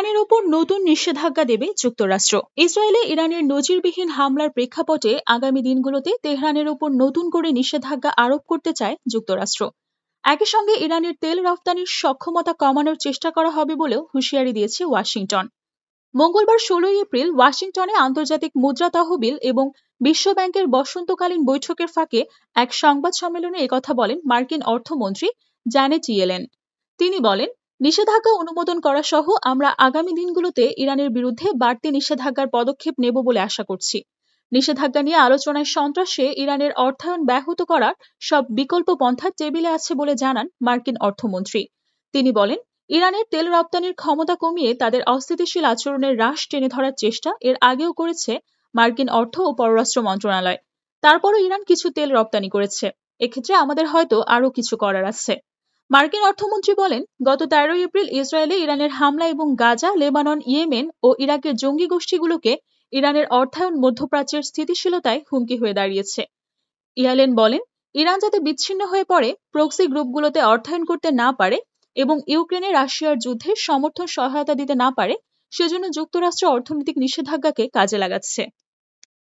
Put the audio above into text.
ইরানের ওপর নতুন নিষেধাজ্ঞা দেবে যুক্তরাষ্ট্র। ইসরায়েলে ইরানের নজিরবিহীন হামলার প্রেক্ষাপটে আগামী দিনগুলোতে তেহরানের ওপর নতুন করে নিষেধাজ্ঞা আরোপ করতে চায় যুক্তরাষ্ট্র। একই সঙ্গে ইরানের তেল রফতানির সক্ষমতা কমানোর চেষ্টা করা হবে বলেও হুঁশিয়ারি দিয়েছে ওয়াশিংটন। মঙ্গলবার ১৬ এপ্রিল ওয়াশিংটনে আন্তর্জাতিক মুদ্রা তহবিল এবং বিশ্বব্যাংকের বসন্তকালীন বৈঠকের ফাঁকে এক সংবাদ সম্মেলনে একথা বলেন মার্কিন অর্থমন্ত্রী জ্যানেট ইয়েলেন। তিনি বলেন, নিষেধাজ্ঞা অনুমোদন করা সহ আমরা আগামী দিনগুলোতে ইরানের বিরুদ্ধে বাড়তি নিষেধাজ্ঞার পদক্ষেপ নেব বলে আশা করছি। নিষেধাজ্ঞা নিয়ে আলোচনায় সন্ত্রাসে ইরানের অর্থায়ন ব্যাহত করার সব বিকল্প পন্থা টেবিলে আছে বলে জানান মার্কিন অর্থমন্ত্রী। তিনি বলেন, ইরানের তেল রপ্তানির ক্ষমতা কমিয়ে তাদের অস্থিতিশীল আচরণের হ্রাস টেনে ধরার চেষ্টা এর আগেও করেছে মার্কিন অর্থ ও পররাষ্ট্র মন্ত্রণালয়। তারপরও ইরান কিছু তেল রপ্তানি করেছে। এক্ষেত্রে আমাদের হয়তো আরও কিছু করার আছে। মার্কিন অর্থমন্ত্রী বলেন, গত ১৩ এপ্রিল ইসরায়েলে ইরানের হামলা এবং গাজা, লেবানন, ইয়েমেন ও ইরাকের জঙ্গি গোষ্ঠীগুলোকে ইরানের অর্থায়ন মধ্যপ্রাচ্যের স্থিতিশীলতায় হুমকি হয়ে দাঁড়িয়েছে। ইয়ালেন বলেন, ইরান যাতে বিচ্ছিন্ন হয়ে পড়ে, প্রক্সি গ্রুপগুলোতে অর্থায়ন করতে না পারে এবং ইউক্রেনে রাশিয়ার যুদ্ধে সমর্থন সহায়তা দিতে না পারে, সেজন্য যুক্তরাষ্ট্র অর্থনৈতিক নিষেধাজ্ঞাকে কাজে লাগাচ্ছে।